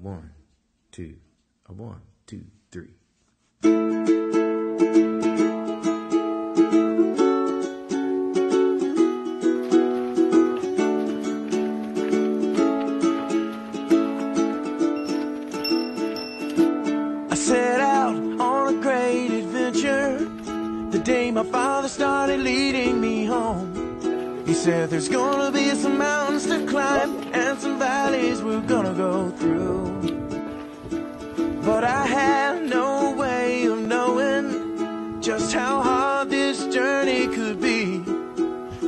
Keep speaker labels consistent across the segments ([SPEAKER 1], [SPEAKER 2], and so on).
[SPEAKER 1] 1, 2, 1, 2, 3.
[SPEAKER 2] I set out on a great adventure the day my father started leading me home. He said there's gonna be some mountains to climb and some valleys we're gonna go through. But I had no way of knowing just how hard this journey could be.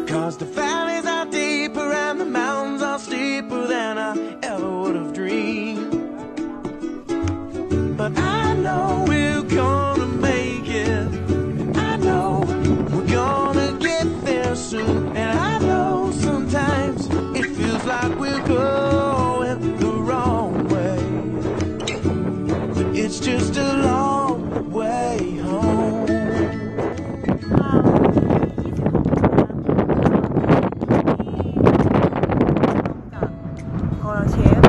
[SPEAKER 2] 'Cause the valleys are deeper and the mountains are steeper than I ever would have dreamed. But I know we're gonna make it. I know we're gonna get there soon. And I know sometimes it feels like we're going the wrong way. But it's just a long way home.
[SPEAKER 3] Gorak Shep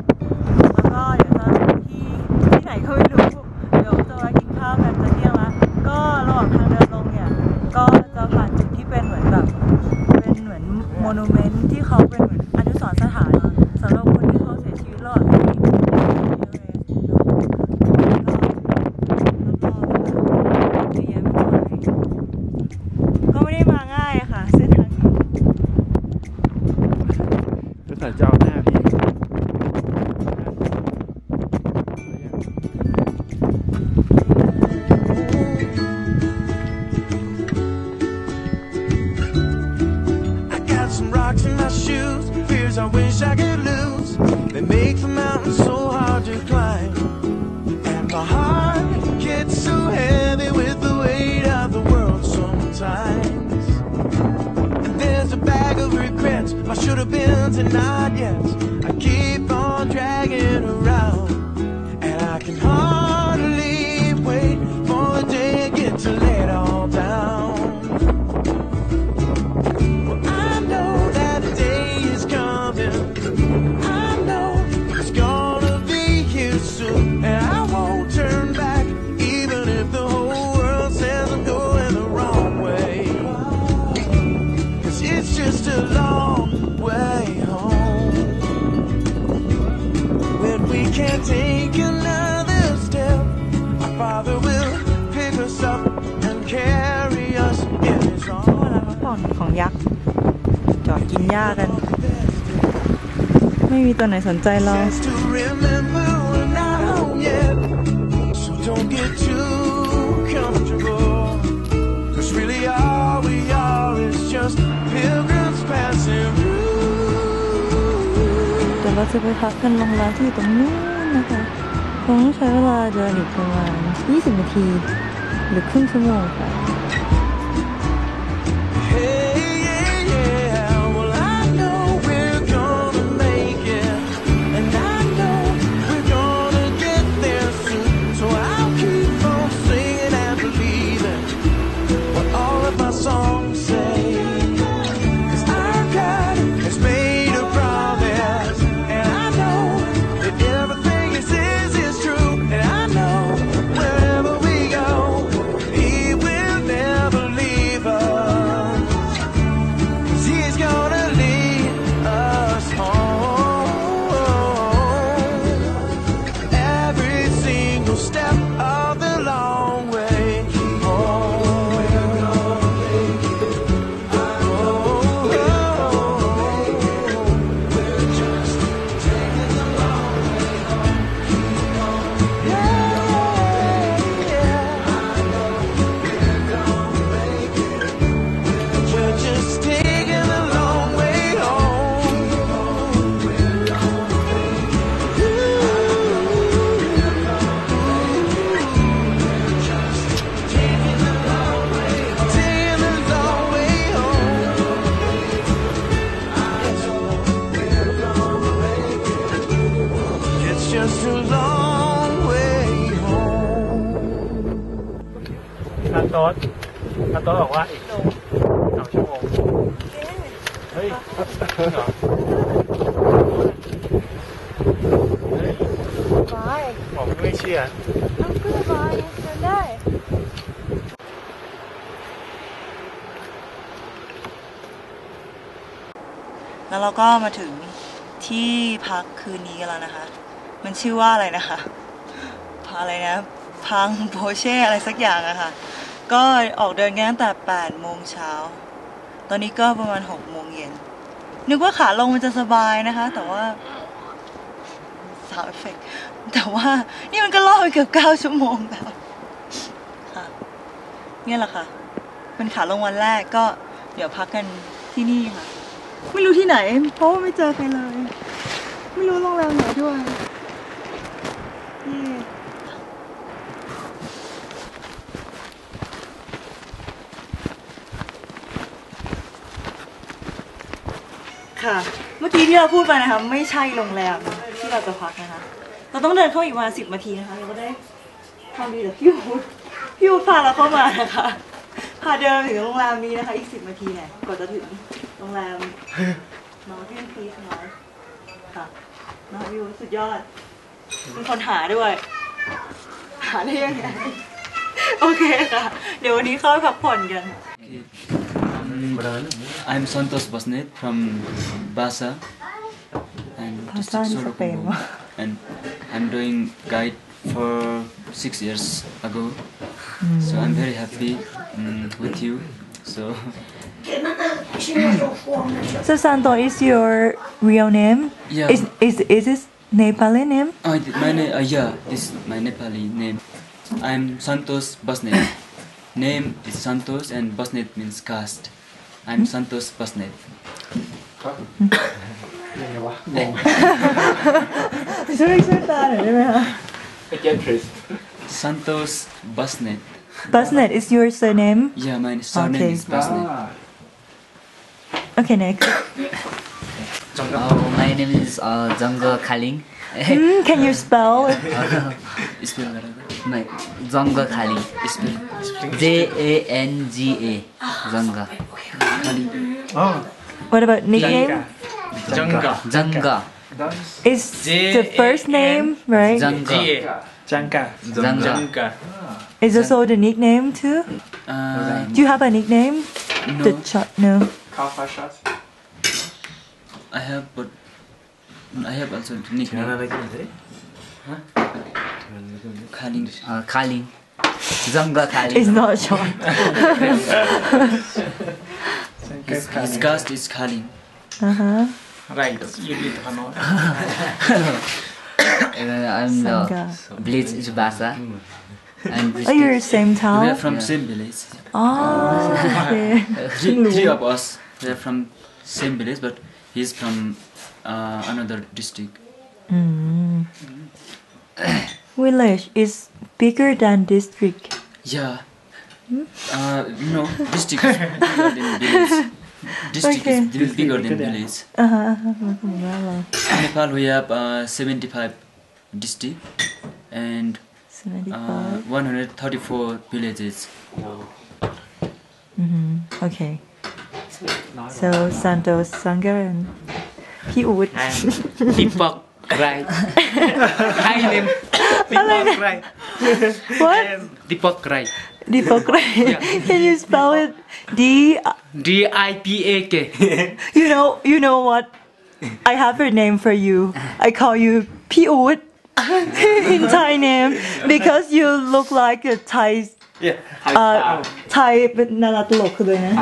[SPEAKER 3] แล้วก็เดี๋ยวจะที่ไหนก็ไม่รู้เดี๋ยวจะมากินข้าวกันจะเที่ยงละก็ระหว่างทางเดินลงเนี่ยก็จะผ่านจุดที่เป็นเหมือนแบบเป็นเหมือนโมนูเมนต์ที่เขาเป็นเหมือนอนุสรณ์สถานสำหรับคนที่เขาเสียชีวิตระหว่างที่เอเวอเรสต์แล้วก็เยอะแยะมากมายก็ไม่ได้มาง่ายค่ะเส้นทางนี้
[SPEAKER 4] ก็แต่เจ้าหน้าพี่
[SPEAKER 2] I got some rocks in my shoes, fears I wish I could lose. They make the mountains so hard to climb. And my heart gets so heavy with the weight of the world sometimes. And there's a bag of regrets, I should have been tonight, yes. I keep on dragging around. And I can hardly wait for the day I get to lay it all down. Well, I know that the day is coming. I know it's gonna be here soon. And I won't turn back, even if the whole world says I'm going the wrong way. 'Cause it's just a long way home. When we can't take another step, our Father will pick us up and carry us in His
[SPEAKER 3] ช่วงเว
[SPEAKER 2] arms.
[SPEAKER 3] ลาพักผ่อนของยักษ์จอดกินหญ้ากันไม่มีตัวไหนสนใจเรา
[SPEAKER 2] Says to remember we're not home yet, so don't get too comfortable. 'Cause really all we are is just pilgrims passing through.
[SPEAKER 3] เดี๋ยวเราจะไปพักกันโรงแรมที่อยู่ตรงนู้นนะคะคงต้องใช้เวลาเดินอีกประมาณ20 นาทีหรือครึ่งชั่วโมงค่ะ
[SPEAKER 2] Hey, yeah, yeah. Well, I know we're gonna make it, and I know we're gonna get there soon. So I'll keep on singing and believing what all of my songs say. 'Cause our God has made a promise, and I know that everything He says is true. And I know wherever we go, He will never leave us. 'Cause He's gonna lead us home every single step of the long way home. We're gonna make it. We're just taking the long way home. Yeah, yeah. I know we're gonna make it. We're just taking the long way home. We're gonna make it. We're just taking the long way home. Taking the long way home. I know we're gonna make it. It's just a long way home.
[SPEAKER 4] นาโต๊ดบอกว่าอีก2 ชั่วโมงเฮ้ยจริงเหรอ
[SPEAKER 3] ฟ้า
[SPEAKER 4] ไม่เชื่อ
[SPEAKER 3] เอาก็สบายเดินได้แล้วเราก็มาถึงที่พักคืนนี้กันแล้วนะคะมันชื่อว่าอะไรนะคะอะไรนะพังโบเช่อะไรสักอย่างอะค่ะก็ออกเดินกันตั้งแต่8 โมงเช้าตอนนี้ก็ประมาณ6 โมงเย็นนึกว่าขาลงมันจะสบายนะคะแต่ว่าสาวเอฟเฟกต์แต่ว่านี่มันก็ล่อไปเกือบ9 ชั่วโมงแล้วค่ะเนี่ยแหละค่ะเป็นขาลงวันแรกก็เดี๋ยวพักกันที่นี่ค่ะไม่รู้ที่ไหนเพราะว่าไม่เจอใครเลยไม่รู้โรงแรมไหนด้วยนี่ค่ะเมื่อกี้ที่เราพูดไปนะคะไม่ใช่โรงแรมที่เราจะพักนะคะเราต้องเดินเข้าอีกประมาณ10 นาทีนะคะเราก็ได้ความดีจากพี่อูพาเราเข้ามานะคะพาเดินถึงโรงแรมนี้นะคะอีก10 นาทีเนี่ยกว่าจะถึงโรงแรมMountain Peace น้อยค่ะน้องพี่อูสุดยอดเป็นคนหาด้วยหาได้ยังไงโอเคค่ะเดี๋ยววันนี้เข้าไปพักผ่อนกัน
[SPEAKER 5] I'm Santos Basnet from Basa and district Solokumbo, and I'm doing guide for 6 years ago. So I'm very happy with you. So
[SPEAKER 3] Santo is your real name?
[SPEAKER 5] Yeah.
[SPEAKER 3] Is this Nepali name?
[SPEAKER 5] my name, yeah, this is my Nepali name. I'm Santos Basnet. Name is Santos and Basnet means caste.I'm Santos Basnet.
[SPEAKER 4] ยังไงวะงง
[SPEAKER 3] ช่วยตาหน่อยได้ไหมคะ
[SPEAKER 5] Santos Basnet.
[SPEAKER 3] Basnet is your surname?
[SPEAKER 5] Yeah, my surname
[SPEAKER 3] Okay.
[SPEAKER 5] is Basnet.
[SPEAKER 3] Okay, next.
[SPEAKER 6] My name is Janga Kaling.
[SPEAKER 3] Can you spell it?
[SPEAKER 5] Spell what?
[SPEAKER 6] My Janga Kaling.
[SPEAKER 5] Spell.
[SPEAKER 6] Janga. Janga.
[SPEAKER 3] What about nickname?
[SPEAKER 6] Janga.
[SPEAKER 3] Is the first name, right?
[SPEAKER 6] Janga.
[SPEAKER 4] จังกะ
[SPEAKER 6] Janga.
[SPEAKER 3] Is also the nickname too? Do you have a nickname?
[SPEAKER 5] No.
[SPEAKER 3] The shot, no.
[SPEAKER 5] I have, but I have also nickname. Kaling.
[SPEAKER 6] Kaling. Janga Kaling.
[SPEAKER 3] It's not short.
[SPEAKER 5] His caste is Kaling.
[SPEAKER 4] right you need to know
[SPEAKER 6] I'm
[SPEAKER 3] Sangha.
[SPEAKER 6] village is Basa. And
[SPEAKER 3] Oh, you're same
[SPEAKER 5] We
[SPEAKER 3] town?
[SPEAKER 5] are from same village.
[SPEAKER 3] Oh, okay.
[SPEAKER 5] Three of us. We are from same village, but he's from another district.
[SPEAKER 3] Village is bigger than district.
[SPEAKER 5] Yeah. No, district is bigger than village. District
[SPEAKER 3] Okay.
[SPEAKER 5] is bigger than village. In Nepal, we have 75 district and
[SPEAKER 3] 75.
[SPEAKER 5] 134 villages.
[SPEAKER 3] Okay. So Santos, Sangha, and Piut.
[SPEAKER 4] Deepak Rai hi name Deepak Rai
[SPEAKER 3] What?
[SPEAKER 4] Deepak Rai
[SPEAKER 3] Deepak Rai. Can you spell it?
[SPEAKER 4] DIPAK
[SPEAKER 3] You know what? I have a name for you. I call you Piut in Thai name because you look like a Thai. Thai เป็นนาราตลกเลยนะ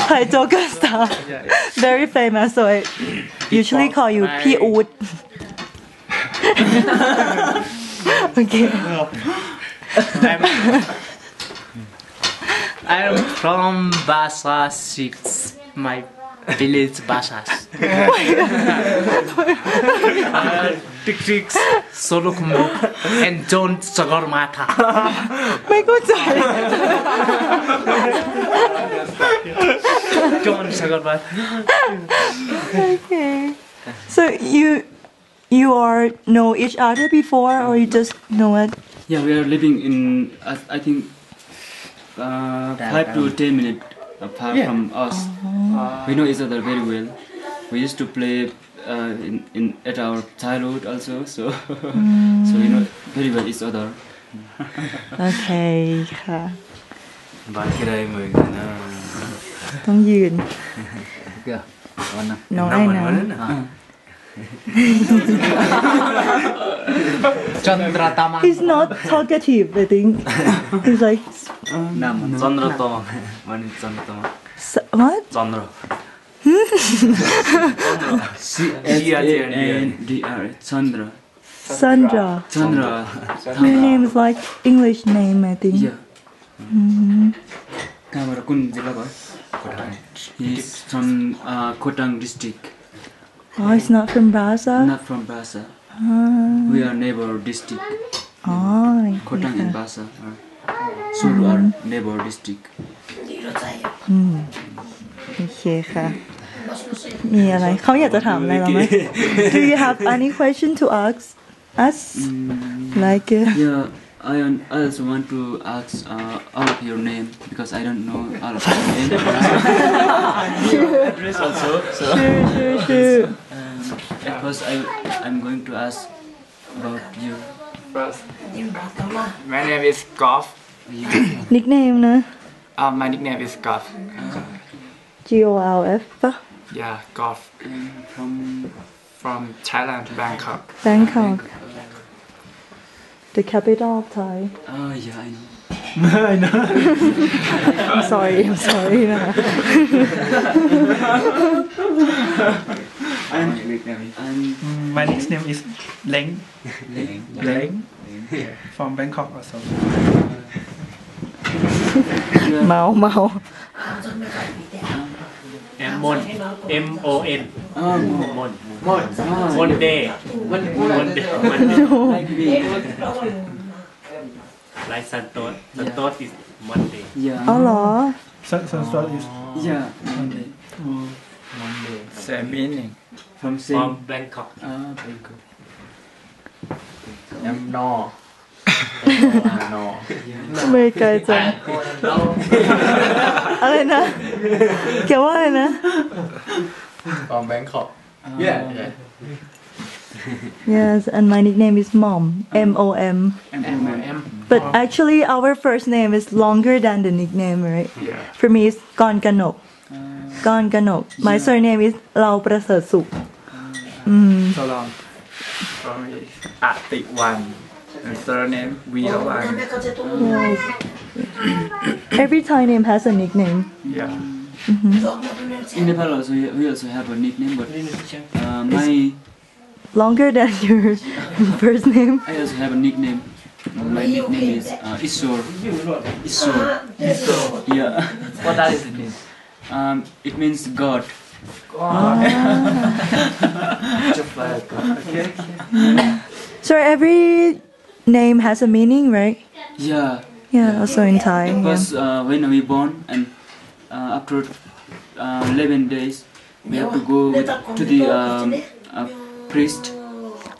[SPEAKER 3] Thai Joker star. Very famous. So I usually call you Piut. Okay.
[SPEAKER 4] I'm from Basa 6 my village Basas district Solokumbo and John Sagarmatha
[SPEAKER 3] ไม่เข้าใจ
[SPEAKER 4] John Sagarmatha
[SPEAKER 3] Okay. So you are know each other before or you just know it?
[SPEAKER 5] Yeah, we are living in, I think, 5 to 10 minutes apart from us. We know each other very well. We used to play at our childhood also, so so we know very well each other.
[SPEAKER 3] โอเคค่ะ
[SPEAKER 7] บ้านที่ใดเหมือนกันนะ
[SPEAKER 3] ต้องยืน
[SPEAKER 6] Kìa, con nào.
[SPEAKER 3] น้องไอ้น้
[SPEAKER 6] Chandra Tama.
[SPEAKER 3] He's not talkative I think He's like
[SPEAKER 6] Nam.
[SPEAKER 7] จันทร์ตองวันนี้จันทร์ตอง
[SPEAKER 3] What?
[SPEAKER 7] จันทร์
[SPEAKER 5] CHNDR Chandra.
[SPEAKER 3] Sandra
[SPEAKER 5] Chandra.
[SPEAKER 3] Your name is like English name I think
[SPEAKER 5] Yeah. कहाँबाट कुन जिल्ला भयो? He's from Khotang district.
[SPEAKER 3] Oh he's not from Basa
[SPEAKER 5] Not from Basa.
[SPEAKER 3] Ah.
[SPEAKER 5] We are neighbor district.
[SPEAKER 3] Oh
[SPEAKER 5] Khotang and Basa are soon our neighbor district.
[SPEAKER 3] โอเคค่ะ มีอะไรเขาอยากจะถามอะไรเราไหม Do you have any question to ask us like
[SPEAKER 5] Yeah, I also want to ask all of your name because I don't know all of your name. Address also. So
[SPEAKER 3] sure
[SPEAKER 5] at first I'm going to ask about you.
[SPEAKER 8] First, my name is Golf.
[SPEAKER 3] nickname นะ
[SPEAKER 8] My nickname is Golf.
[SPEAKER 3] GOLF ปะ
[SPEAKER 8] Yeah, Golf. From Thailand, Bangkok.
[SPEAKER 3] Bangkok the capital of Thai
[SPEAKER 5] Oh yeah, I know.
[SPEAKER 3] I'm sorry นะ
[SPEAKER 5] And
[SPEAKER 4] My next name is Leng. Leng. From Bangkok also.
[SPEAKER 3] เมา
[SPEAKER 4] Mon. MON. Monday. Like Santos. Santos is Monday.
[SPEAKER 5] yeah.
[SPEAKER 3] อ๋อเหรอ
[SPEAKER 4] Santos is
[SPEAKER 5] Yeah. Monday.
[SPEAKER 8] Same meaning.
[SPEAKER 5] From
[SPEAKER 4] from Bangkok.
[SPEAKER 5] Bangkok.
[SPEAKER 8] No.
[SPEAKER 3] ไม่ไกลจังอะไรนะเกี่ยวว่าอะไรนะ
[SPEAKER 8] From Bangkok. Yeah.
[SPEAKER 3] Yes and my nickname is Mom MOM but actually our first name is longer than the nickname right for me it's Gon Ganok Gon Ganok my surname is เราประเสริฐสุข
[SPEAKER 8] So long. From me, Atiwan. And surname Virawan.
[SPEAKER 3] Yes. Every Thai name has a nickname
[SPEAKER 8] Yeah.
[SPEAKER 5] In Nepal also we also have a nickname, but my
[SPEAKER 3] longer than your first name
[SPEAKER 5] I also have a nickname. My nickname is Isor. Isor. Yeah.
[SPEAKER 6] What does it mean?
[SPEAKER 5] It means God.
[SPEAKER 3] So every name has a meaning right
[SPEAKER 5] Yeah.
[SPEAKER 3] yeah also in Thai yeah.
[SPEAKER 5] Because when we born and after 11 days we have to go to the priest.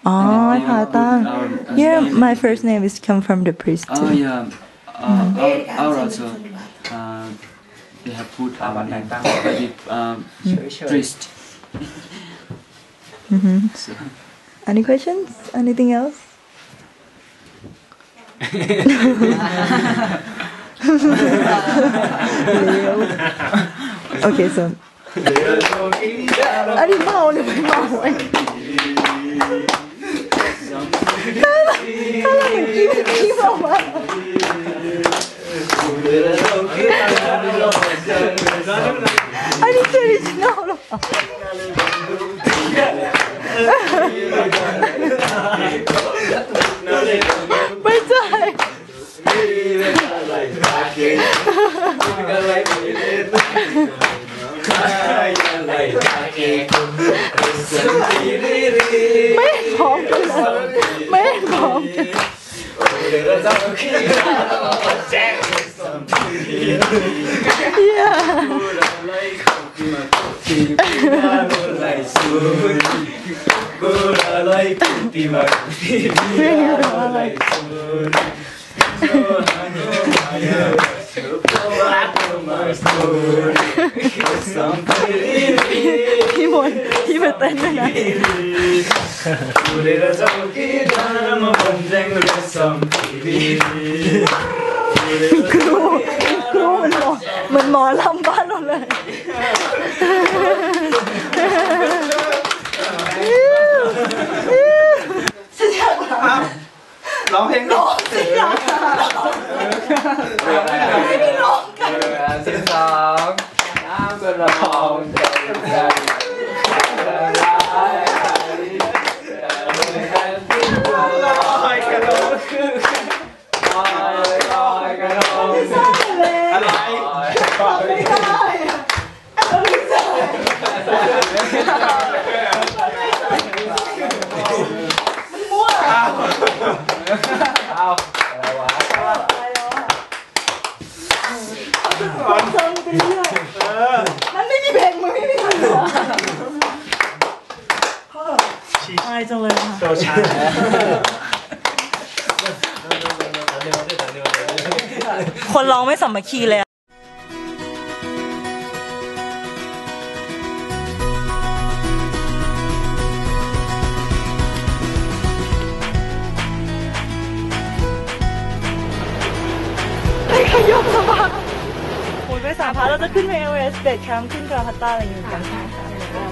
[SPEAKER 3] Oh,
[SPEAKER 5] And then they will put
[SPEAKER 3] Hatang.
[SPEAKER 5] our
[SPEAKER 3] Yeah,
[SPEAKER 5] name.
[SPEAKER 3] my first name is come from the priest
[SPEAKER 5] Oh
[SPEAKER 3] too.
[SPEAKER 5] yeah. Our also they have put our name by the priest. So,
[SPEAKER 3] Any questions? Anything else? Okay, so อันนี้เมาหรือไม่เมาไอ้ถ้าเราเหมือนกี้เมามากอันนี้คือ original หรอไม่ใช่ ไม่พร้อมกันเลยไม่พร้อมกัน พี่มนที่มาเต้นด้วยนะครูมันหมอลำบ้านเราเลยฉันอยากร้องเพลงร้องสิอยากไม่ได้ร้องกัน
[SPEAKER 6] 12น้ำก็ร้องใจลอยกระทงลอยกระทงอะไรไม่ได้มั่วเอาอะไรวะเซิงไปเรื่อยมันไม่มีเพลงมึงไม่มีเพลงหรอ
[SPEAKER 3] อายจังเลยค่ะ
[SPEAKER 4] โซชา
[SPEAKER 3] คนร้องไม่สามัคคีเลยขยมสบายคุณไป3 พาร์ทเราจะขึ้นไป Everest Base Camp ขึ้นกระพัตตาอะไรอย่างเงี้ยกัน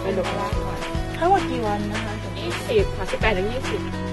[SPEAKER 3] ไปดูข้างล่างก่อนทั้งหมดกี่วันนะคะ
[SPEAKER 9] 20 ค่ะ 18 ถึง 20